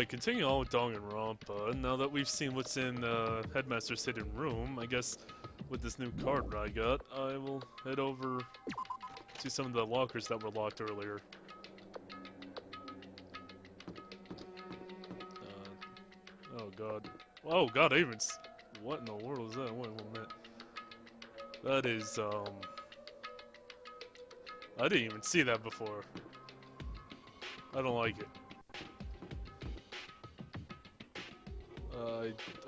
Alright, continuing on with Danganronpa. Now that we've seen what's in the Headmaster's hidden room, I guess with this new card I got, I will head over to some of the lockers that were locked earlier. Oh god. Oh god, Avens! What in the world is that? Wait 1 minute. That is, I didn't even see that before. I don't like it.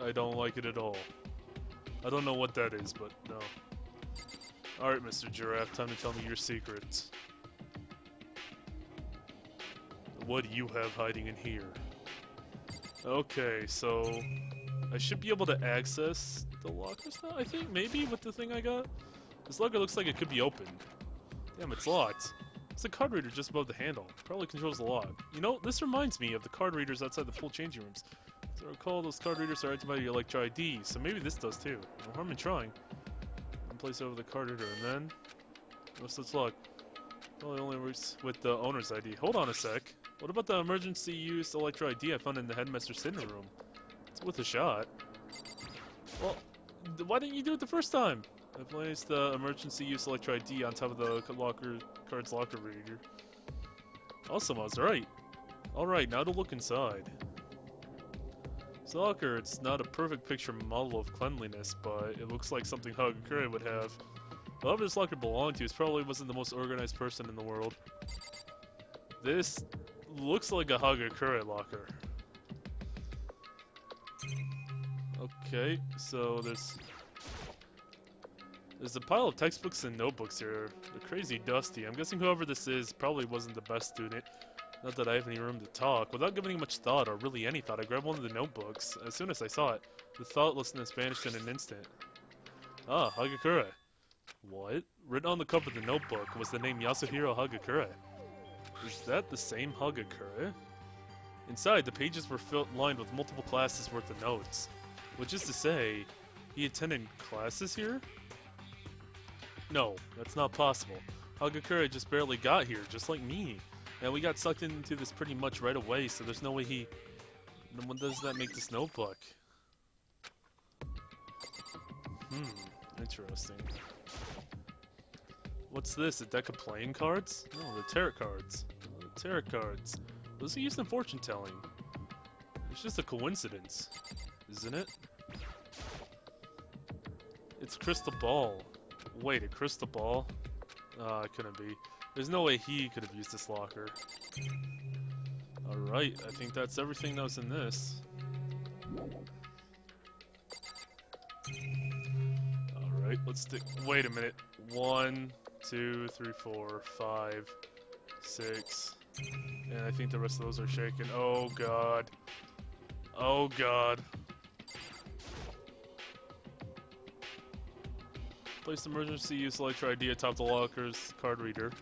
I don't like it at all. I don't know what that is, but no. Alright, Mr. Giraffe, time to tell me your secrets. What do you have hiding in here? Okay, so I should be able to access the lockers now, I think, maybe, with the thing I got? This locker looks like it could be opened. Damn, it's locked. It's a card reader just above the handle. Probably controls the lock. You know, this reminds me of the card readers outside the full changing rooms. As I recall, those card readers are activated by your Electro ID, so maybe this does too. No harm in trying. And place over the card reader, and then... no such luck. Well, it only works with the owner's ID. Hold on a sec. What about the emergency use Electro ID I found in the Headmaster's hidden room? It's worth a shot. Well, why didn't you do it the first time? I placed the emergency use Electro ID on top of the card's locker reader. Awesome, I was right. Alright, now to look inside. This locker, it's not a perfect picture model of cleanliness, but it looks like something Hagakure would have. Whoever this locker belonged to probably wasn't the most organized person in the world. This looks like a Hagakure locker. Okay, so there's a pile of textbooks and notebooks here. They're crazy dusty. I'm guessing whoever this is probably wasn't the best student. Not that I have any room to talk. Without giving much thought, or really any thought, I grabbed one of the notebooks. As soon as I saw it, the thoughtlessness vanished in an instant. Ah, Hagakure. What? Written on the cover of the notebook was the name Yasuhiro Hagakure. Is that the same Hagakure? Inside, the pages were lined with multiple classes worth of notes. Which is to say, he attended classes here? No, that's not possible. Hagakure just barely got here, just like me. And we got sucked into this pretty much right away, so there's no way he... then what does that make this notebook? Interesting. What's this, a deck of playing cards? No, the tarot cards. The tarot cards. Those are used in fortune telling. It's just a coincidence, isn't it? It's a crystal ball. Wait, a crystal ball? It couldn't be. There's no way he could have used this locker. Alright, I think that's everything that was in this. Alright, let's stick. Wait a minute. 1, 2, 3, 4, 5, 6. And I think the rest of those are shaken. Oh god. Oh god. Place emergency use Electro ID atop the locker's card reader.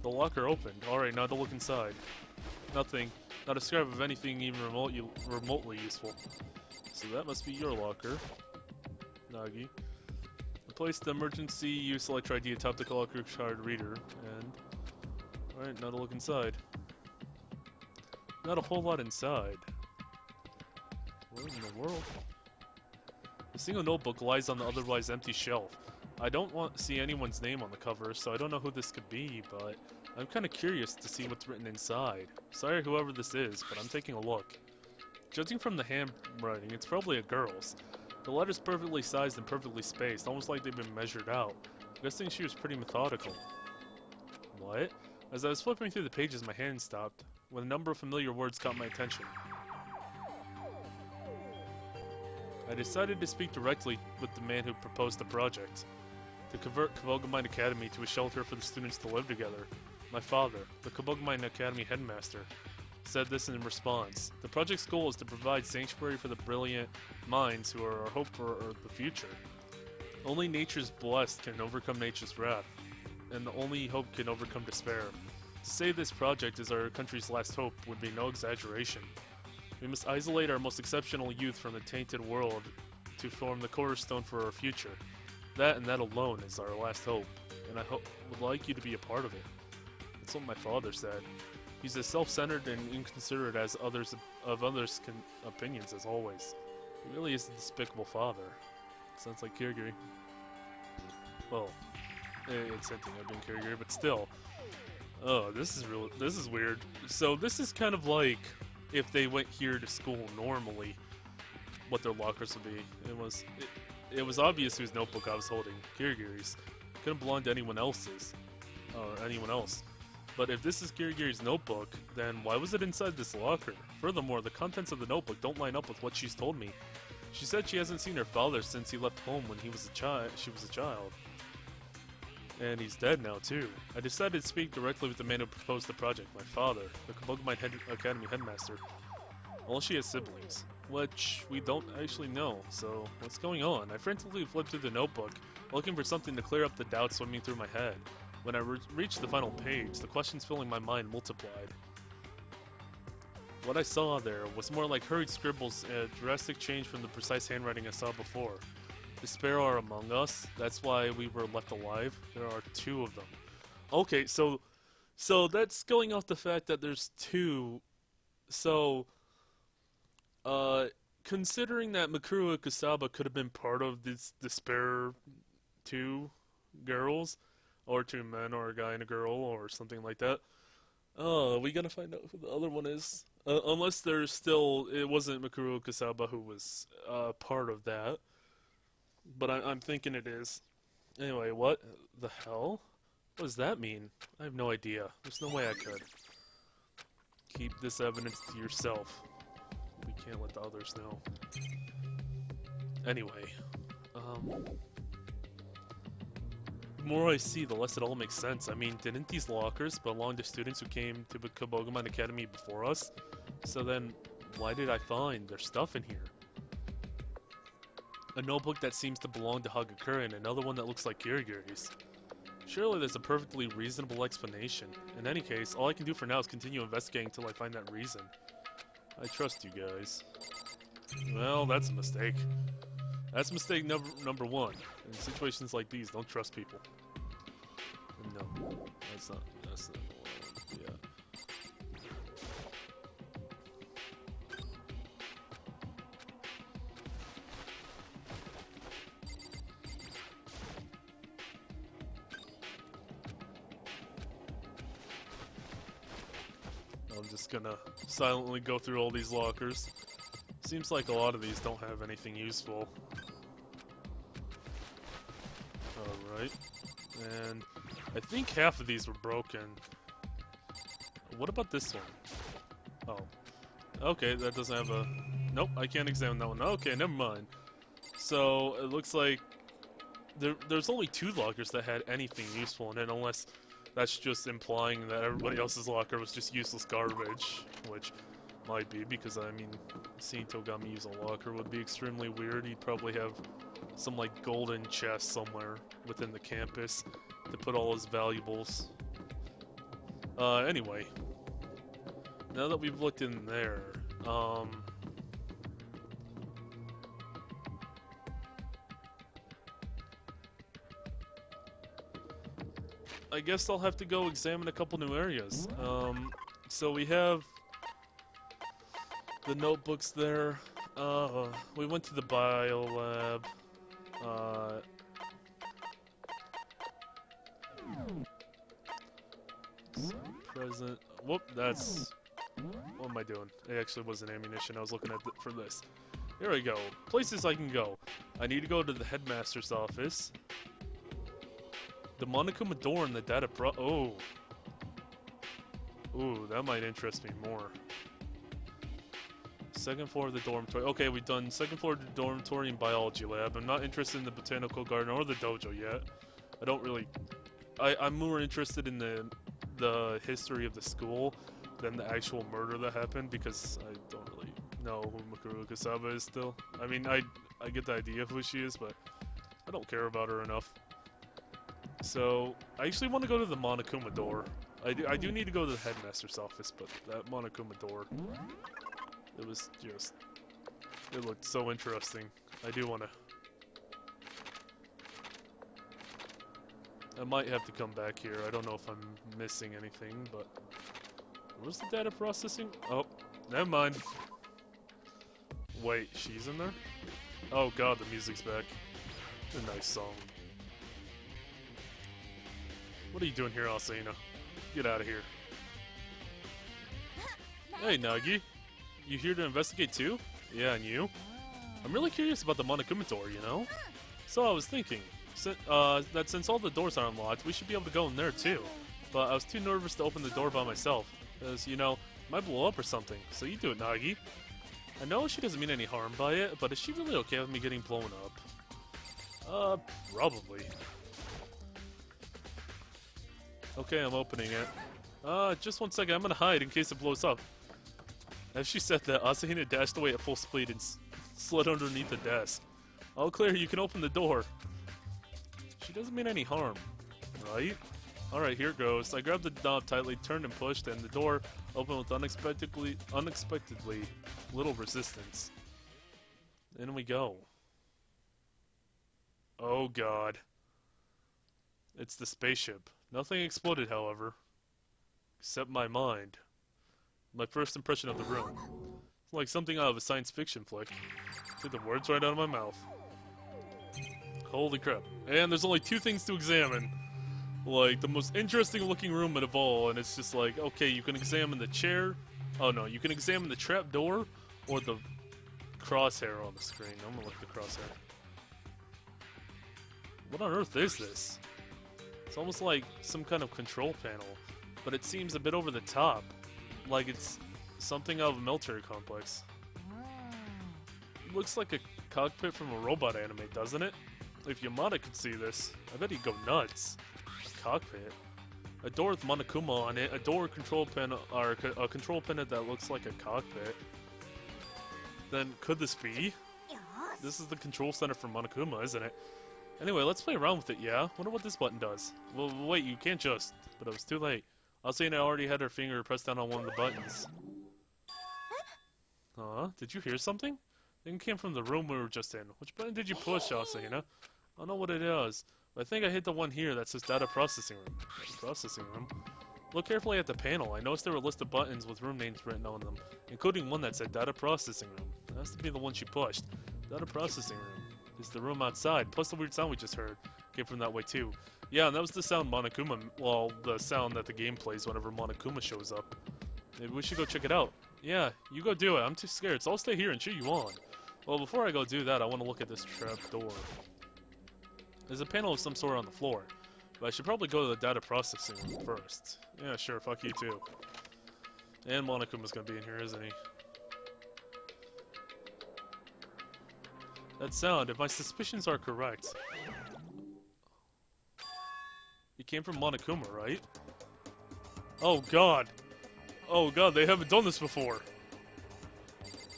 The locker opened. Alright, now to look inside. Nothing. Not a scrap of anything even remotely useful. So that must be your locker, Naegi. I placed the emergency use Electro ID atop the locker's card reader, and... alright, now to look inside. Not a whole lot inside. What in the world? A single notebook lies on the otherwise empty shelf. I don't see anyone's name on the cover, so I don't know who this could be, but I'm kind of curious to see what's written inside. Sorry whoever this is, but I'm taking a look. Judging from the handwriting, it's probably a girl's. The letter's perfectly sized and perfectly spaced, almost like they've been measured out. I'm guessing she was pretty methodical. What? As I was flipping through the pages, my hand stopped, when a number of familiar words caught my attention. I decided to speak directly with the man who proposed the project. To convert Kabogamine Academy to a shelter for the students to live together. My father, the Kabogamine Academy headmaster, said this in response. The project's goal is to provide sanctuary for the brilliant minds who are our hope for the future. Only nature's blessed can overcome nature's wrath, and the only hope can overcome despair. To say this project is our country's last hope would be no exaggeration. We must isolate our most exceptional youth from the tainted world to form the cornerstone for our future. That and that alone is our last hope, and I would like you to be a part of it. That's what my father said. He's as self-centered and inconsiderate as others' opinions as always. He really is a despicable father. Sounds like Kirigiri. Well, it's hinting at being Kirigiri, but still. Oh, this is weird. So this is kind of like if they went here to school normally, what their lockers would be. It was obvious whose notebook I was holding. Kirigiri's. Couldn't belong to anyone else's. Or anyone else. But if this is Kirigiri's notebook, then why was it inside this locker? Furthermore, the contents of the notebook don't line up with what she's told me. She said she hasn't seen her father since he left home when she was a child. And he's dead now, too. I decided to speak directly with the man who proposed the project, my father, the Kabogumine Academy headmaster. Well, she has siblings, which we don't actually know, so what's going on? I frantically flipped through the notebook, looking for something to clear up the doubts swimming through my head. When I reached the final page, the questions filling my mind multiplied. What I saw there was more like hurried scribbles, a drastic change from the precise handwriting I saw before. Despair are among us, that's why we were left alive. There are 2 of them. Okay, so that's going off the fact that there's 2. So, considering that Mikuru Kusaba could have been part of this Despair 2 girls, or 2 men, or a guy and a girl, or something like that. Oh, we gotta find out who the other one is. Unless there's still, it wasn't Mikuru Kusaba who was part of that. But I'm thinking it is. Anyway, what the hell? What does that mean? I have no idea. There's no way I could. Keep this evidence to yourself. We can't let the others know. Anyway, the more I see, the less it all makes sense. I mean, didn't these lockers belong to students who came to the Kabogumine Academy before us? So then, why did I find their stuff in here? A notebook that seems to belong to Hagakure and another one that looks like Kirigiri's. Surely there's a perfectly reasonable explanation. In any case, all I can do for now is continue investigating until I find that reason. I trust you guys. Well, that's a mistake. That's mistake number 1. In situations like these, don't trust people. No, that's not the one. Yeah. I'm just gonna silently go through all these lockers. Seems like a lot of these don't have anything useful. Alright. And I think half of these were broken. What about this one? Oh. Okay, that doesn't have a... Nope, I can't examine that one. Okay, never mind. So, it looks like there's only 2 lockers that had anything useful in it, unless that's just implying that everybody else's locker was just useless garbage, which might be, because, I mean, seeing Togami use a locker would be extremely weird. He'd probably have some, like, golden chest somewhere within the campus to put all his valuables. Anyway. Now that we've looked in there, I guess I'll have to go examine a couple new areas. So we have the notebooks there. We went to the bio lab. Present. Whoop, that's... What am I doing? It actually wasn't ammunition. I was looking at for this. Here we go. Places I can go. I need to go to the headmaster's office. The Monokuma door and the data Oh. Ooh, that might interest me more. Second floor of the dormitory. Okay, we've done second floor of the dormitory and biology lab. I'm not interested in the botanical garden or the dojo yet. I don't really... I'm more interested in the history of the school than the actual murder that happened, because I don't really know who Mikuru Kusaba is still. I mean, I get the idea of who she is, but I don't care about her enough. So, I actually want to go to the Monokuma door. I do need to go to the headmaster's office, but that Monokuma door, it was just... It looked so interesting. I do want to... I might have to come back here. I don't know if I'm missing anything, but... Where's the data processing? Oh, never mind. Wait, she's in there? Oh god, the music's back. A nice song. What are you doing here, Asahina? Get out of here. Hey, Naegi. You here to investigate too? Yeah, and you? I'm really curious about the Monokuma door, you know? So I was thinking, that since all the doors are unlocked, we should be able to go in there too. But I was too nervous to open the door by myself, because, you know, it might blow up or something. So you do it, Naegi. I know she doesn't mean any harm by it, but is she really okay with me getting blown up? Probably. Okay, I'm opening it. Just one second, I'm gonna hide in case it blows up. As she said that, Asahina dashed away at full speed and slid underneath the desk. All clear, you can open the door. She doesn't mean any harm, right? Alright, here it goes. I grabbed the knob tightly, turned and pushed, and the door opened with unexpectedly little resistance. In we go. Oh god. It's the spaceship. Nothing exploded, however. Except my mind. My first impression of the room. It's like something out of a science fiction flick. Took the words right out of my mouth. Holy crap. And there's only two things to examine. Like, the most interesting looking room of all, and it's just like, okay, you can examine the chair. Oh no, you can examine the trap door or the crosshair on the screen. I'm gonna look at the crosshair. What on earth is this? It's almost like some kind of control panel, but it seems a bit over the top. Like it's something out of a military complex. It looks like a cockpit from a robot anime, doesn't it? If Yamada could see this, I bet he'd go nuts. A cockpit? A door with Monokuma on it, a door control panel, or a control panel that looks like a cockpit. Then could this be? This is the control center for Monokuma, isn't it? Anyway, let's play around with it, yeah? Wonder what this button does. Well, wait, you can't just... But it was too late. Asahina already had her finger pressed down on one of the buttons. Huh? Did you hear something? It came from the room we were just in. Which button did you push, Asahina? I don't know what it is, but I think I hit the one here that says Data Processing Room. Processing Room? Look carefully at the panel. I noticed there were a list of buttons with room names written on them, including one that said Data Processing Room. That has to be the one she pushed. Data Processing Room is the room outside, plus the weird sound we just heard came from that way too. Yeah, and that was the sound Monokuma, well, the sound that the game plays whenever Monokuma shows up. Maybe we should go check it out. Yeah, you go do it. I'm too scared, so I'll stay here and cheer you on. Well, before I go do that, I want to look at this trap door. There's a panel of some sort on the floor, but I should probably go to the data processing room first. Yeah, sure, fuck you too. And Monokuma's gonna be in here, isn't he? That sound, if my suspicions are correct... It came from Monokuma, right? Oh god! Oh god, they haven't done this before!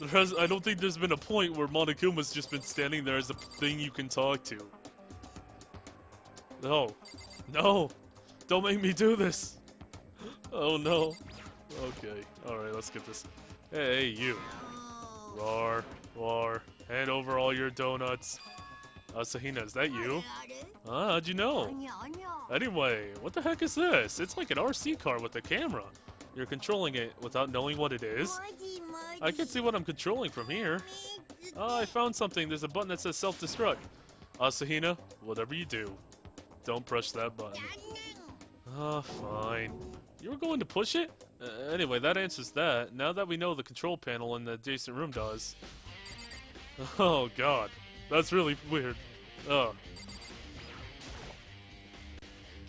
I don't think there's been a point where Monokuma's just been standing there as a thing you can talk to. No. No! Don't make me do this! Oh no. Okay, alright, let's get this. Hey, you. Roar, roar. Hand over all your donuts. Asahina, is that you? Ah, how'd you know? Anyway, what the heck is this? It's like an RC car with a camera. You're controlling it without knowing what it is? I can see what I'm controlling from here. Ah, I found something. There's a button that says self-destruct. Asahina, whatever you do, don't push that button. Ah, fine. You were going to push it? Anyway, that answers that. Now that we know the control panel in the adjacent room does. Oh god, that's really weird. Oh.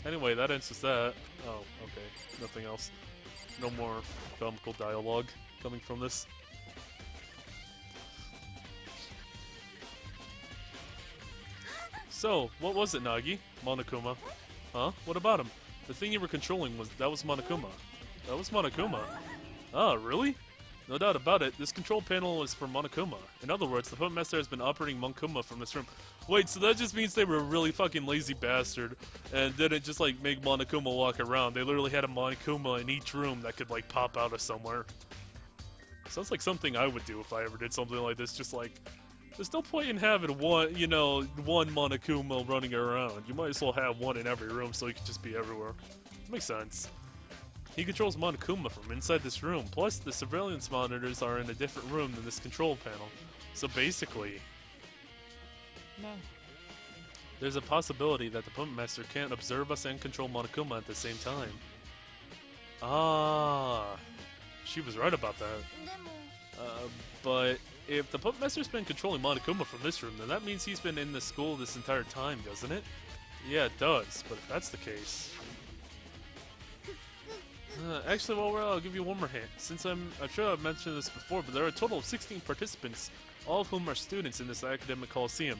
Anyway, that answers that. Oh, okay. Nothing else. No more comical dialogue coming from this. So, what was it, Naegi? Monokuma. Huh? What about him? The thing you were controlling was Monokuma. That was Monokuma. Ah, really? No doubt about it, this control panel is for Monokuma. In other words, the Puppet Master has been operating Monokuma from this room. Wait, so that just means they were a really fucking lazy bastard and didn't just like make Monokuma walk around. They literally had a Monokuma in each room that could like pop out of somewhere. Sounds like something I would do if I ever did something like this. Just like, there's no point in having one, you know, one Monokuma running around. You might as well have one in every room so you can just be everywhere. Makes sense. He controls Monokuma from inside this room, plus the surveillance monitors are in a different room than this control panel. So basically, there's a possibility that the Puppet Master can't observe us and control Monokuma at the same time. Ah, she was right about that. But if the Puppet Master's been controlling Monokuma from this room, then that means he's been in the school this entire time, doesn't it? Yeah, it does, but if that's the case... actually, I'll give you one more hint. Since I'm sure I've mentioned this before, but there are a total of 16 participants, all of whom are students in this academic coliseum.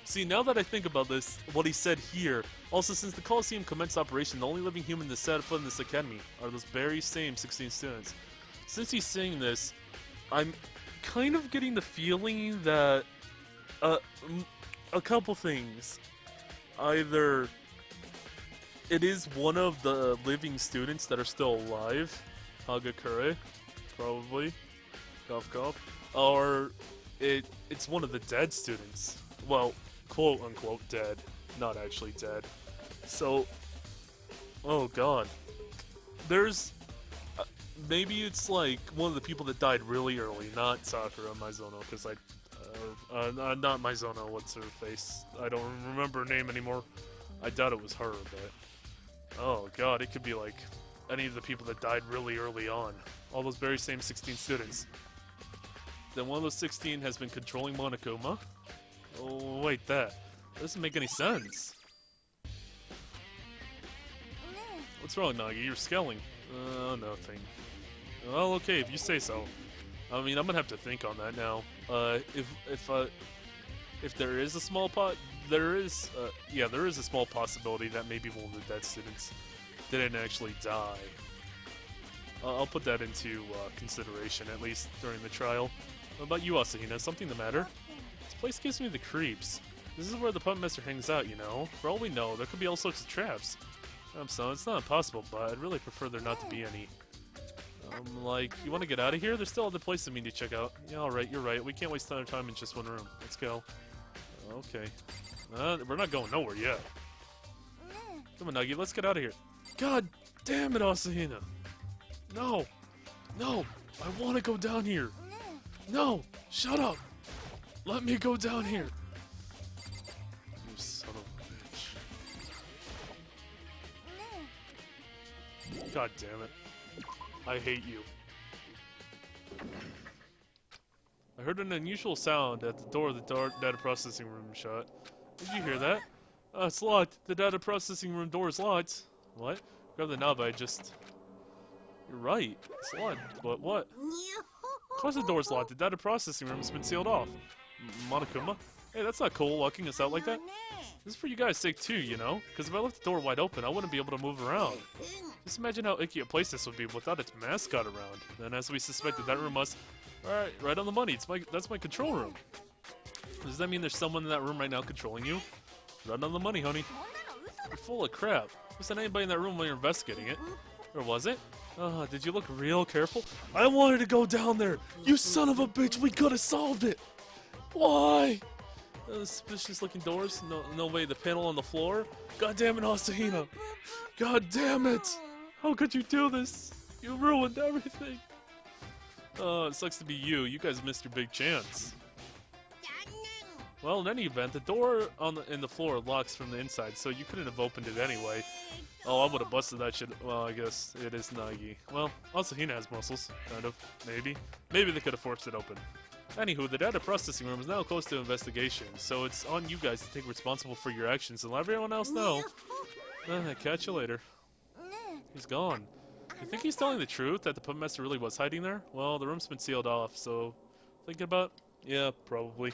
See, now that I think about this, what he said here, also since the Coliseum commenced operation, the only living human to set foot in this academy are those very same 16 students. Since he's saying this, I'm kind of getting the feeling that a couple things. Either it is one of the living students that are still alive, Hagakure, probably, cough cough, or it's one of the dead students. Well, quote unquote dead, not actually dead. So, oh god, there's maybe it's like one of the people that died really early, not Sakura Mizono, because not Mizono, what's her face? I don't remember her name anymore. I doubt it was her, but oh god, it could be like any of the people that died really early on. All those very same 16 students. Then one of those 16 has been controlling Monokuma. Oh, wait, that doesn't make any sense. What's wrong, Naegi? You're scaling. Nothing. Well, okay, if you say so. I mean, I'm gonna have to think on that now. If there is a small there is a small possibility that maybe one of the dead students didn't actually die. I'll put that into consideration, at least during the trial. What about you, Asahina? Something the matter? This place gives me the creeps. This is where the Puppet Master hangs out, you know? For all we know, there could be all sorts of traps. So it's not impossible, but I'd really prefer there not to be any. Like, you want to get out of here? There's still other places we need to check out. Yeah, alright, you're right. We can't waste our time in just one room. Let's go. Okay. We're not going nowhere yet. Come on, Naegi, let's get out of here. God damn it, Asahina! No! No! I want to go down here! No! Shut up! Let me go down here! You son of a bitch. God damn it. I hate you. I heard an unusual sound at the door of the data processing room shut. Did you hear that? It's locked. The data processing room door is locked. What? Grab the knob, You're right. It's locked. But what? Of course the door's locked. The data processing room's been sealed off. Monokuma? Hey, that's not cool, locking us out like that. This is for you guys' sake too, you know? Because if I left the door wide open, I wouldn't be able to move around. Just imagine how icky a place this would be without its mascot around. Then, as we suspected, that room must... Alright, right on the money. That's my control room. Does that mean there's someone in that room right now controlling you? Right on the money, honey. You're full of crap. Wasn't anybody in that room while you're investigating it? Or was it? Did you look real careful? I wanted to go down there! You son of a bitch! We could have solved it! Why? Suspicious looking doors? No way, the panel on the floor? God damn it, Asahina! God damn it! How could you do this? You ruined everything! It sucks to be you. You guys missed your big chance. Well, in any event, the door in the floor locks from the inside, so you couldn't have opened it anyway. Oh, I would have busted that shit. Well, I guess it is Naegi. Well, Asahina has muscles, kind of. Maybe. Maybe they could have forced it open. Anywho, the data processing room is now close to investigation, so it's on you guys to take responsible for your actions and let everyone else know. Catch you later. He's gone. You think he's telling the truth, that the Puppet Master really was hiding there? Well, the room's been sealed off, so... Thinking about? Yeah, probably.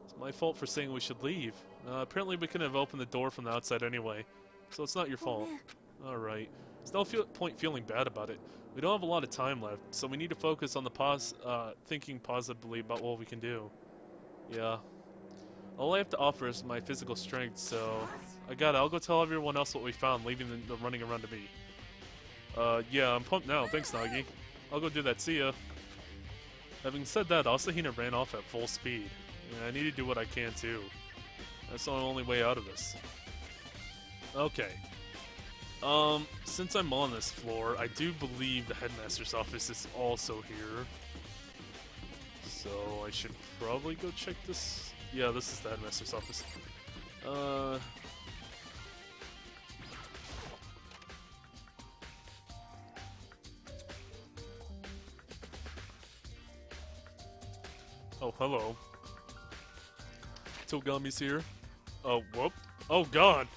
It's my fault for saying we should leave. Apparently we couldn't have opened the door from the outside anyway, so it's not your fault. Alright. There's no point feeling bad about it. We don't have a lot of time left, so we need to focus on the thinking positively about what we can do. Yeah. All I have to offer is my physical strength, so... I'll go tell everyone else what we found, leaving them running around to me. Yeah, I'm pumped now. Thanks, Naegi. I'll go do that. See ya. Having said that, Asahina ran off at full speed. Yeah, I need to do what I can, too. That's the only way out of this. Okay. Since I'm on this floor, I do believe the headmaster's office is also here. So I should probably go check this. Yeah, this is the headmaster's office. Oh, hello. Togami's here. Oh, whoop. Oh, God.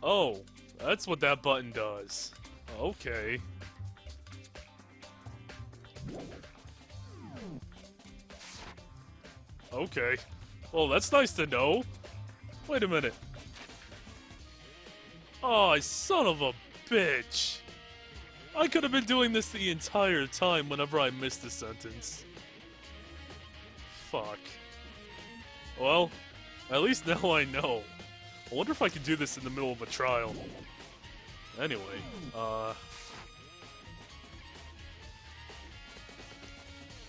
Oh, that's what that button does. Okay. Okay. Well, that's nice to know. Wait a minute. Oh, son of a bitch. I could have been doing this the entire time whenever I missed a sentence. Fuck. Well, at least now I know. I wonder if I can do this in the middle of a trial. Anyway,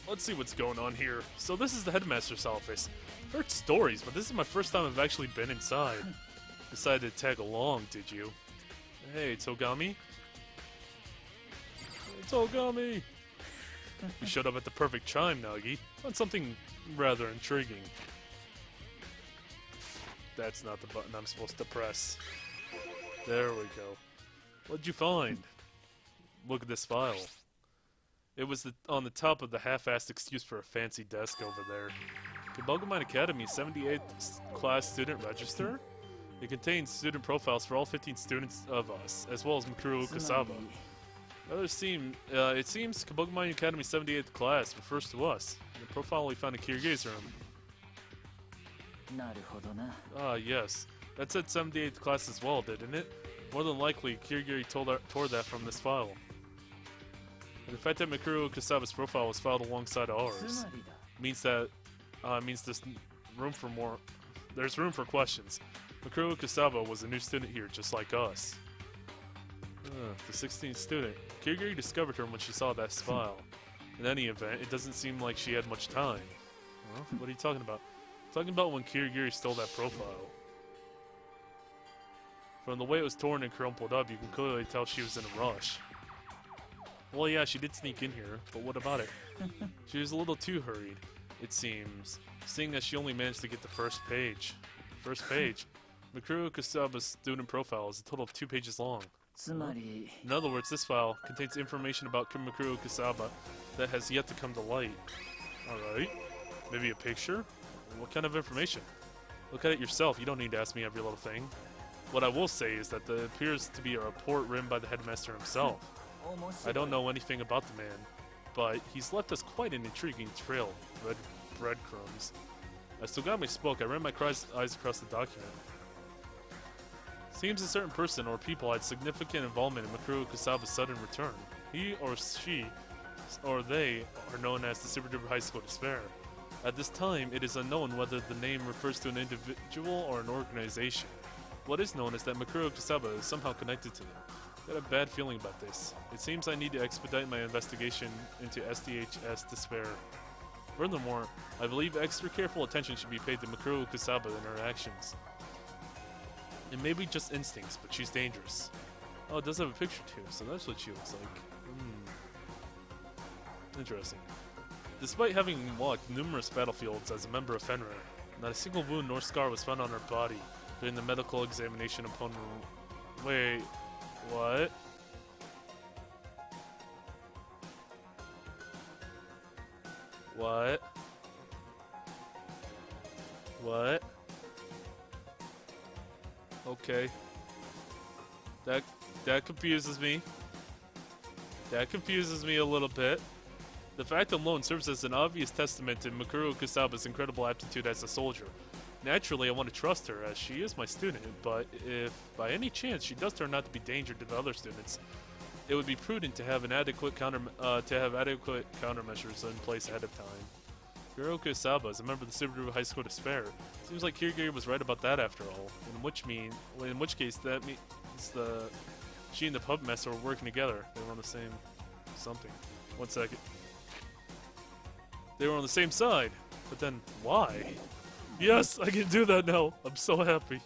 let's see what's going on here. So this is the headmaster's office. I've heard stories, but this is my first time I've actually been inside. Decided to tag along, did you? Hey, Togami? Hey, Togami! You showed up at the perfect time, Naegi. On something rather intriguing. That's not the button I'm supposed to press. There we go. What'd you find? Look at this file. It was on the top of the half-assed excuse for a fancy desk over there. Kabugamine Academy 78th class student register? It contains student profiles for all 15 students of us, as well as Mikuru Kasaba. It seems Kabugamine Academy 78th class refers to us. The profile we found in Kirige's room. Ah, yes. That said 78th class as well, didn't it? More than likely, Kirigiri tore that from this file. And the fact that Mikuru Kasaba's profile was filed alongside ours means that there's room for more. There's room for questions. Mikuru Kasaba was a new student here, just like us. The 16th student. Kirigiri discovered her when she saw that file. In any event, it doesn't seem like she had much time. Huh? What are you talking about? Talking about when Kirigiri stole that profile. From the way it was torn and crumpled up, you can clearly tell she was in a rush. Well, yeah, she did sneak in here, but what about it? She was a little too hurried, it seems, seeing that she only managed to get the first page. Mikuru Kasaba's student profile is a total of 2 pages long. In other words, this file contains information about Mikuru Kasaba that has yet to come to light. Alright. Maybe a picture? What kind of information? Look at it yourself, you don't need to ask me every little thing. What I will say is that there appears to be a report written by the headmaster himself. I don't know anything about the man, but he's left us quite an intriguing trail of breadcrumbs. As Togami spoke, I ran my eyes across the document. Seems a certain person or people had significant involvement in Mikuru Kasaba's sudden return. He or she or they are known as the Super Duper High School Despair. At this time, it is unknown whether the name refers to an individual or an organization. What is known is that Mikuru Kasaba is somehow connected to them. I got a bad feeling about this. It seems I need to expedite my investigation into SDHS Despair. Furthermore, I believe extra careful attention should be paid to Mikuru Kasaba and her actions. It may be just instincts, but she's dangerous. Oh, it does have a picture too, so that's what she looks like. Interesting. Despite having walked numerous battlefields as a member of Fenrir, not a single wound nor scar was found on her body during the medical examination upon... Wait, what? What? What? Okay. That confuses me. That confuses me a little bit. The fact alone serves as an obvious testament to Mikuru Kasaba's incredible aptitude as a soldier. Naturally, I want to trust her, as she is my student, but if by any chance she does turn out to be danger to the other students, it would be prudent to have adequate countermeasures in place ahead of time. Mikuru Kasaba is a member of the Subaru High School Despair. Seems like Kirigiri was right about that after all. In which case that means she and the pub master were working together. They were on the same something. 1 second. They were on the same side, but then why? Yes, I can do that now. I'm so happy.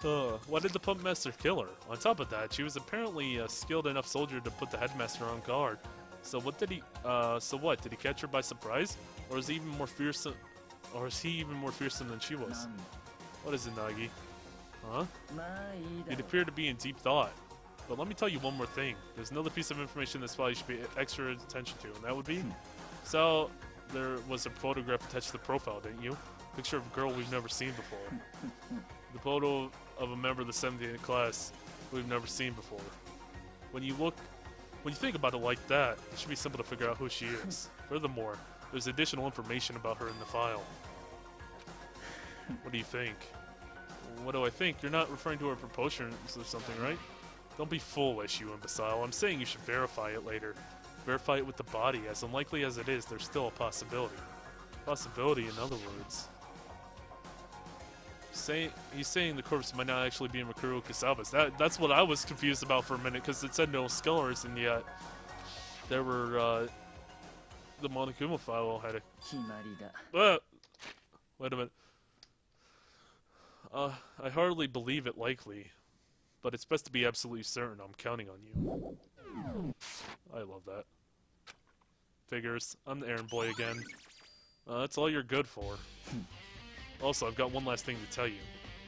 Why did the puppet master kill her? On top of that, she was apparently a skilled enough soldier to put the headmaster on guard. So what did he? So what? Did he catch her by surprise, or is he even more fearsome? Or is he even more fearsome than she was? What is it, Naegi? Huh? You'd appear to be in deep thought. But let me tell you one more thing. There's another piece of information that's probably should be extra attention to, and that would be. So there was a photograph attached to the profile, didn't you? Picture of a girl we've never seen before. The photo of a member of the 78th class we've never seen before. When you think about it like that, it should be simple to figure out who she is. Furthermore, there's additional information about her in the file. What do you think? What do I think? You're not referring to her proportions or something, right? Don't be foolish, you imbecile. I'm saying you should verify it later. Verify it with the body. As unlikely as it is, there's still a possibility. Possibility, in other words. He's saying the corpse might not actually be Mikuru Kusaba's. That's what I was confused about for a minute, because it said no scholars, and yet there were the Monokuma file had a. Wait a minute. I hardly believe it likely, but it's best to be absolutely certain. I'm counting on you. I love that. Figures. I'm the errand boy again. That's all you're good for. Also, I've got one last thing to tell you.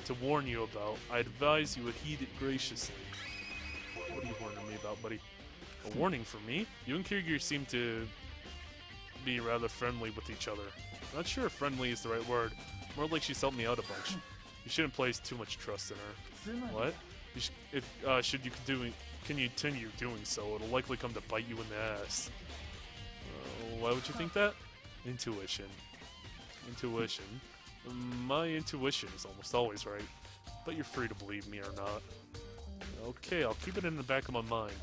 To warn you about, I advise you would heed it graciously. What are you warning me about, buddy? A warning for me? You and Kiryu seem to be rather friendly with each other. Not sure if friendly is the right word. More like she's helped me out a bunch. You shouldn't place too much trust in her. What? Should you continue doing so, it'll likely come to bite you in the ass. Why would you think that? Intuition. Intuition. My intuition is almost always right, but you're free to believe me or not. Okay, I'll keep it in the back of my mind.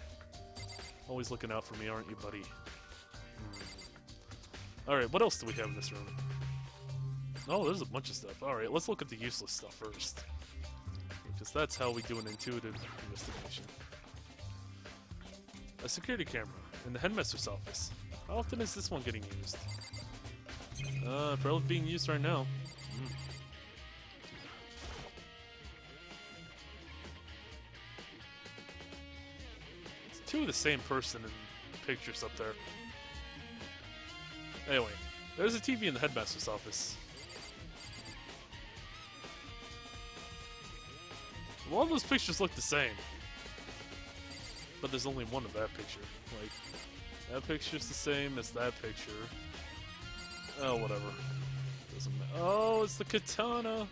Always looking out for me, aren't you, buddy? Alright, what else do we have in this room? Oh, there's a bunch of stuff. Alright, let's look at the useless stuff first. Because that's how we do an intuitive investigation. A security camera in the headmaster's office. How often is this one getting used? Probably being used right now. It's two of the same person in pictures up there. Anyway, there's a TV in the headmaster's office. A lot of those pictures look the same. But there's only one of that picture. Like, that picture's the same as that picture. Oh, whatever. Doesn't matter. Oh, it's the katana!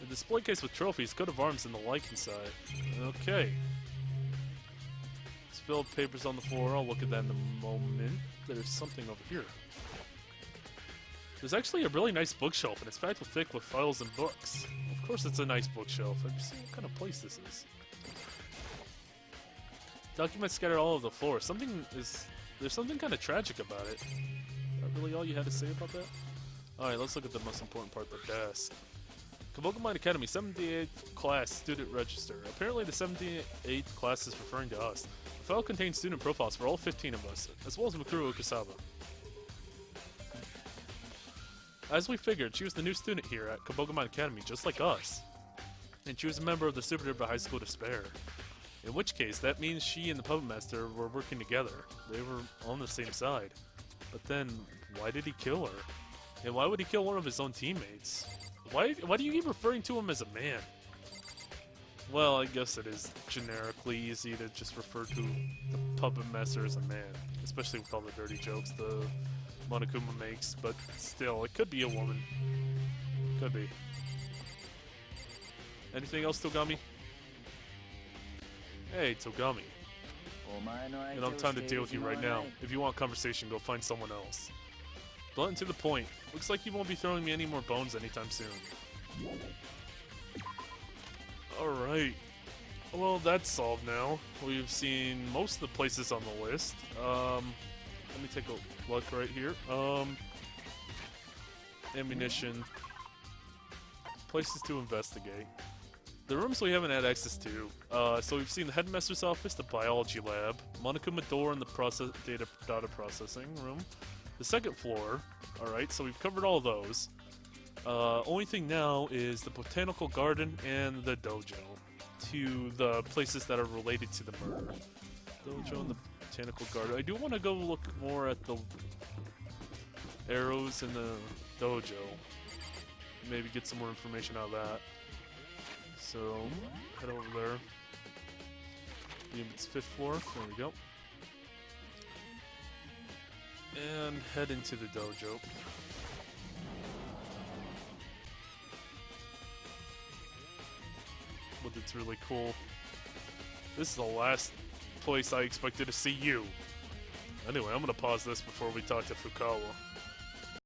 A display case with trophies, coat of arms, and the like inside. Okay. Spilled papers on the floor. I'll look at that in a moment. There's something over here. There's actually a really nice bookshelf, and it's packed thick with files and books. Of course it's a nice bookshelf. I'm just seeing what kind of place this is. Documents scattered all over the floor. There's something kind of tragic about it. Is that really all you had to say about that? Alright, let's look at the most important part, the desk. Kabukiman Academy, 78th class student register. Apparently the 78th class is referring to us. The file contains student profiles for all 15 of us, as well as Mikuru Kusaba. As we figured, she was the new student here at Kabukiman Academy, just like us. And she was a member of the Super Duper High School Despair. In which case, that means she and the Puppet Master were working together. They were on the same side. But then, why did he kill her? And why would he kill one of his own teammates? Why do you keep referring to him as a man? Well, I guess it is generically easy to just refer to the Puppet Master as a man. Especially with all the dirty jokes the Monokuma makes, but still, it could be a woman. Could be. Anything else, Togami? Hey, Togami. I don't have time to deal with you right now. If you want conversation, go find someone else. Blunt and to the point. Looks like you won't be throwing me any more bones anytime soon. Alright. Well, that's solved now. We've seen most of the places on the list. Let me take a look right here. Ammunition. Places to investigate. The rooms we haven't had access to. So we've seen the headmaster's office, the biology lab, Monokuma door, and the data processing room. The second floor. Alright, so we've covered all those. Only thing now is the botanical garden and the dojo. To the places that are related to the murder. Dojo and the botanical garden. I do want to go look more at the arrows in the dojo. Maybe get some more information out of that. So, head over there. It's 5th floor. There we go. And head into the dojo. But it's really cool. This is the last place I expected to see you. Anyway, I'm gonna pause this before we talk to Fukawa.